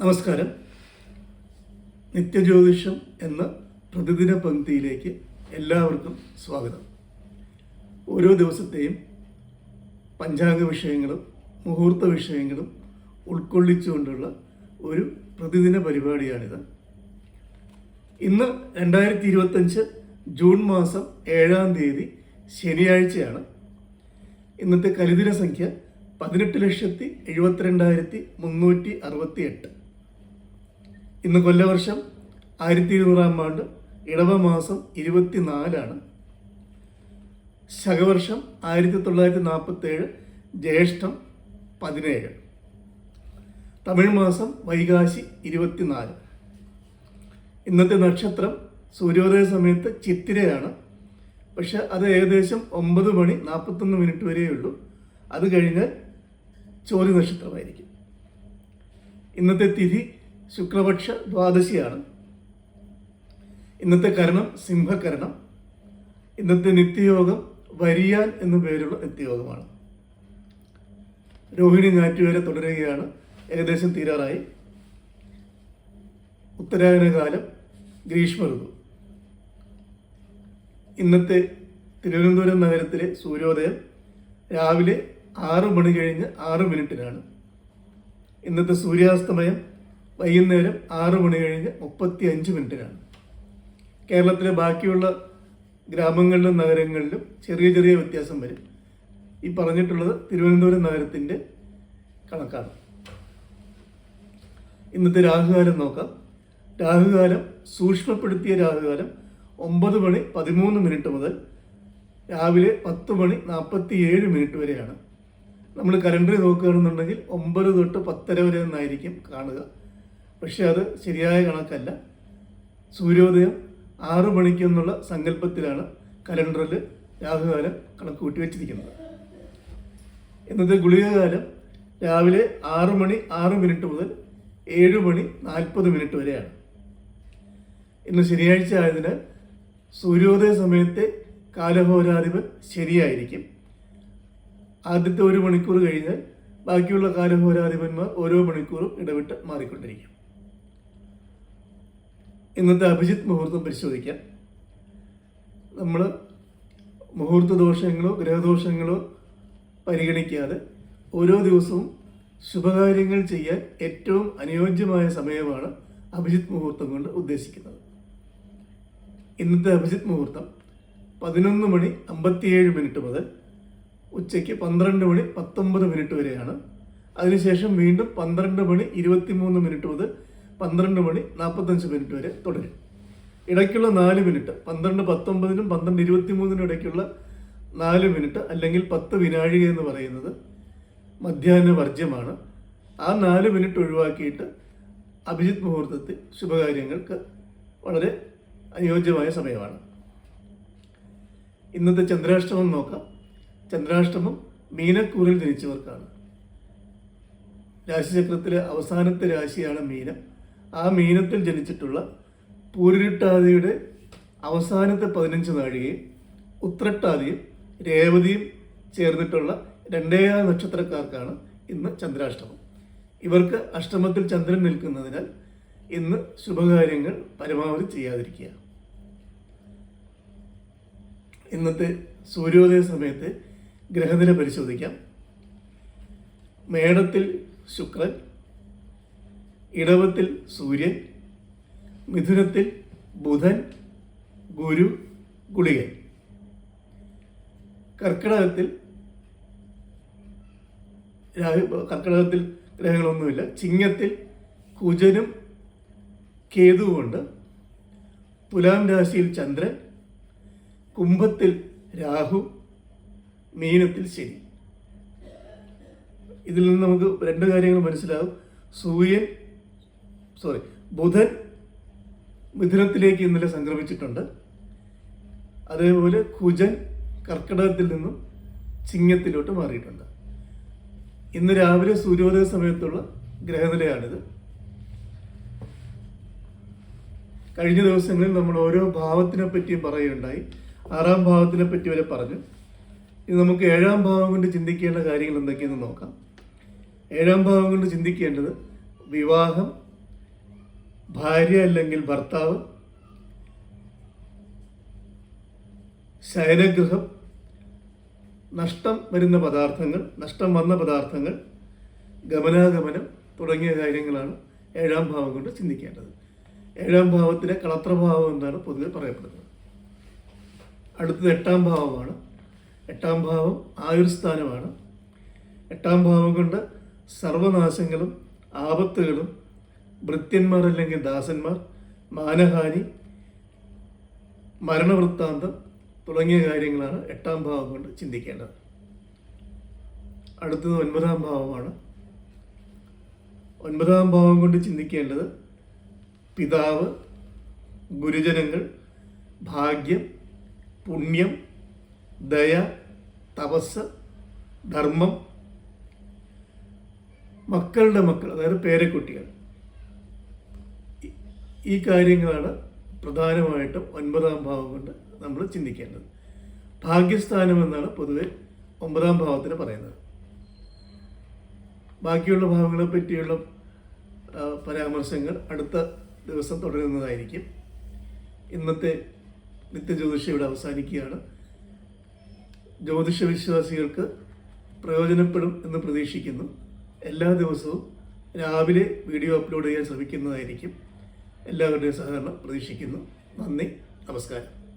നമസ്കാരം. നിത്യജ്യോതിഷം എന്ന പ്രതിദിന പങ്ക്തിയിലേക്ക് എല്ലാവർക്കും സ്വാഗതം. ഓരോ ദിവസത്തെയും പഞ്ചാംഗ വിഷയങ്ങളും മുഹൂർത്ത വിഷയങ്ങളും ഉൾക്കൊള്ളിച്ചുകൊണ്ടുള്ള ഒരു പ്രതിദിന പരിപാടിയാണിത്. ഇന്ന് 2025 ജൂൺ മാസം 7-ാം തീയതി ശനിയാഴ്ചയാണ്. ഇന്നത്തെ കലിദിന സംഖ്യ 18,72,368. ഇന്ന് കൊല്ലവർഷം 1200-ാം ആണ്ട്, ഇടവ മാസം 24 ശകവർഷം 1947, ജ്യേഷ്ഠം 17, തമിഴ് മാസം വൈകാശി 24. ഇന്നത്തെ നക്ഷത്രം സൂര്യോദയ സമയത്ത് ചിത്തിരയാണ്. പക്ഷെ അത് ഏകദേശം 9:41 വരെയേ ഉള്ളൂ. അത് കഴിഞ്ഞാൽ ചോതി നക്ഷത്രമായിരിക്കും. ഇന്നത്തെ തിഥി ശുക്ലപക്ഷ ദ്വാദശിയാണ്. ഇന്നത്തെ കരണം സിംഹകരണം. ഇന്നത്തെ നിത്യയോഗം വരിയാൻ എന്നു പേരുള്ള നിത്യയോഗമാണ്. രോഹിണി ഞാറ്റുവേല തുടരുകയാണ്. ഏകദേശം തീരാറായി. ഉത്തരായനകാലം, ഗ്രീഷ്മ ഋതു. ഇന്നത്തെ തിരുവനന്തപുരം നഗരത്തിലെ സൂര്യോദയം രാവിലെ 6 മണി കഴിഞ്ഞ് 6 മിനിറ്റിനാണ്. ഇന്നത്തെ സൂര്യാസ്തമയം വൈകുന്നേരം 6 മണി കഴിഞ്ഞ് 35 മിനിറ്റിനാണ്. കേരളത്തിലെ ബാക്കിയുള്ള ഗ്രാമങ്ങളിലും നഗരങ്ങളിലും ചെറിയ ചെറിയ വ്യത്യാസം വരും. ഈ പറഞ്ഞിട്ടുള്ളത് തിരുവനന്തപുരം നഗരത്തിൻ്റെ കണക്കാണ്. ഇന്നത്തെ രാഹുകാലം നോക്കാം. രാഹുകാലം, സൂക്ഷ്മപ്പെടുത്തിയ രാഹുകാലം 9:13 മുതൽ രാവിലെ 10:47 വരെയാണ്. നമ്മൾ കലണ്ടറിൽ നോക്കുകയാണെന്നുണ്ടെങ്കിൽ 9 തൊട്ട് 10 വരെ എന്നായിരിക്കും കാണുക. പക്ഷെ അത് ശരിയായ കണക്കല്ല. സൂര്യോദയം 6 മണിക്കെന്നുള്ള സങ്കല്പത്തിലാണ് കലണ്ടറിൽ രാഹുകാലം കണക്ക് കൂട്ടി വെച്ചിരിക്കുന്നത്. ഇന്നത്തെ ഗുളികകാലം രാവിലെ 6:06 മുതൽ 7:40 വരെയാണ്. ഇന്ന് ശനിയാഴ്ച ആയതിനാൽ സൂര്യോദയ സമയത്തെ കാലഹോരാധിപൻ ശരിയായിരിക്കും. ആദ്യത്തെ 1 മണിക്കൂർ കഴിഞ്ഞാൽ ബാക്കിയുള്ള കാലഹോരാധിപന്മാർ ഓരോ മണിക്കൂറും ഇടവിട്ട് മാറിക്കൊണ്ടിരിക്കും. ഇന്നത്തെ അഭിജിത്ത് മുഹൂർത്തം പരിശോധിക്കാം. നമ്മൾ മുഹൂർത്ത ദോഷങ്ങളോ ഗ്രഹദോഷങ്ങളോ പരിഗണിക്കാതെ ഓരോ ദിവസവും ശുഭകാര്യങ്ങൾ ചെയ്യാൻ ഏറ്റവും അനുയോജ്യമായ സമയമാണ് അഭിജിത്ത് മുഹൂർത്തം കൊണ്ട് ഉദ്ദേശിക്കുന്നത്. ഇന്നത്തെ അഭിജിത്ത് മുഹൂർത്തം 11:57 മുതൽ ഉച്ചയ്ക്ക് 12:19 വരെയാണ്. അതിനുശേഷം വീണ്ടും 12:23 മുതൽ 12:45 വരെ തുടരും. ഇടയ്ക്കുള്ള 4 മിനിറ്റ്, 12:19 12:23 ഇടയ്ക്കുള്ള 4 മിനിറ്റ് അല്ലെങ്കിൽ 10 വിനാഴിക എന്ന് പറയുന്നത് മധ്യാഹ്ന വർജ്യമാണ്. ആ 4 മിനിറ്റ് ഒഴിവാക്കിയിട്ട് അഭിജിത്ത് മുഹൂർത്തത്തിൽ ശുഭകാര്യങ്ങൾക്ക് വളരെ അനുയോജ്യമായ സമയമാണ്. ഇന്നത്തെ ചന്ദ്രാഷ്ടമം നോക്കാം. ചന്ദ്രാഷ്ടമം മീനക്കൂറിൽ ജനിച്ചവർക്കാണ്. രാശിചക്രത്തിലെ അവസാനത്തെ രാശിയാണ് മീനം. ആ മീനത്തിൽ ജനിച്ചിട്ടുള്ള പൂരിട്ടാതിയുടെ അവസാനത്തെ 15 നാഴികയും ഉത്രട്ടാതിയും രേവതിയും ചേർന്നിട്ടുള്ള 2 നക്ഷത്രക്കാർക്കാണ് ഇന്ന് ചന്ദ്രാഷ്ടമം. ഇവർക്ക് അഷ്ടമത്തിൽ ചന്ദ്രൻ നിൽക്കുന്നതിനാൽ ഇന്ന് ശുഭകാര്യങ്ങൾ പരമാവധി ചെയ്യാതിരിക്കുക. ഇന്നത്തെ സൂര്യോദയ സമയത്ത് ഗ്രഹനില പരിശോധിക്കാം. മേടത്തിൽ ശുക്രൻ, ഇടവത്തിൽ സൂര്യൻ, മിഥുനത്തിൽ ബുധൻ, ഗുരു, ഗുളികൻ. കർക്കിടകത്തിൽ ഗ്രഹങ്ങളൊന്നുമില്ല. ചിങ്ങത്തിൽ കുജനും കേതുവുമുണ്ട്. തുലാം രാശിയിൽ ചന്ദ്രൻ, കുംഭത്തിൽ രാഹു, മീനത്തിൽ ശനി. ഇതിൽ നിന്ന് നമുക്ക് 2 കാര്യങ്ങൾ മനസ്സിലാവും. ബുധൻ മിഥുനത്തിലേക്ക് ഇന്നലെ സംക്രമിച്ചിട്ടുണ്ട്. അതേപോലെ കുജൻ കർക്കിടകത്തിൽ നിന്നും ചിങ്ങത്തിലോട്ട് മാറിയിട്ടുണ്ട്. ഇന്ന് രാവിലെ സൂര്യോദയ സമയത്തുള്ള ഗ്രഹനിലയാണിത്. കഴിഞ്ഞ ദിവസങ്ങളിൽ നമ്മൾ ഓരോ ഭാവത്തിനെ പറ്റിയും പറയുകയുണ്ടായി. 6-ാം ഭാവത്തിനെ പറ്റി വരെ പറഞ്ഞു. ഇനി നമുക്ക് 7-ാം ഭാവം കൊണ്ട് ചിന്തിക്കേണ്ട കാര്യങ്ങൾ എന്തൊക്കെയെന്ന് നോക്കാം. 7-ാം ഭാവം കൊണ്ട് ചിന്തിക്കേണ്ടത് വിവാഹം, ഭാര്യ അല്ലെങ്കിൽ ഭർത്താവ്, ശയനഗൃഹം, നഷ്ടം വരുന്ന പദാർത്ഥങ്ങൾ, നഷ്ടം വന്ന പദാർത്ഥങ്ങൾ, ഗമനാഗമനം തുടങ്ങിയ കാര്യങ്ങളാണ് 7-ാം ഭാവം കൊണ്ട് ചിന്തിക്കേണ്ടത്. 7-ാം ഭാവത്തിലെ കളത്രഭാവം എന്നാണ് പൊതുവെ പറയപ്പെടുന്നത്. അടുത്തത് 8-ാം ഭാവമാണ്. 8-ാം ഭാവം ആയുർസ്ഥാനമാണ്. 8-ാം ഭാവം കൊണ്ട് സർവനാശങ്ങളും ആപത്തുകളും, ഭൃത്യന്മാർ അല്ലെങ്കിൽ ദാസന്മാർ, മാനഹാനി, മരണവൃത്താന്തം തുടങ്ങിയ കാര്യങ്ങളാണ് 8-ാം ഭാവം കൊണ്ട് ചിന്തിക്കേണ്ടത്. അടുത്തത് 9-ാം ഭാവമാണ്. 9-ാം ഭാവം കൊണ്ട് ചിന്തിക്കേണ്ടത് പിതാവ്, ഗുരുജനങ്ങൾ, ഭാഗ്യം, പുണ്യം, ദയ, തപസ്, ധർമ്മം, മക്കളുടെ മക്കൾ, അതായത് പേരക്കുട്ടികൾ. ഈ കാര്യങ്ങളാണ് പ്രധാനമായിട്ടും 9-ാം ഭാവം കൊണ്ട് നമ്മൾ ചിന്തിക്കേണ്ടത്. ഭാഗ്യസ്ഥാനം എന്നാണ് പൊതുവെ 9-ാം ഭാവത്തിന് പറയുന്നത്. ബാക്കിയുള്ള ഭാവങ്ങളെ പറ്റിയുള്ള പരാമർശങ്ങൾ അടുത്ത ദിവസം തുടരുന്നതായിരിക്കും. ഇന്നത്തെ നിത്യജ്യോതിഷം ഇവിടെ അവസാനിക്കുകയാണ്. ജ്യോതിഷ വിശ്വാസികൾക്ക് പ്രയോജനപ്പെടും എന്ന് പ്രതീക്ഷിക്കുന്നു. എല്ലാ ദിവസവും രാവിലെ വീഡിയോ അപ്ലോഡ് ചെയ്യാൻ ശ്രമിക്കുന്നതായിരിക്കും. എല്ലാവരുടെയും സഹകരണം പ്രതീക്ഷിക്കുന്നു. നന്ദി, നമസ്കാരം.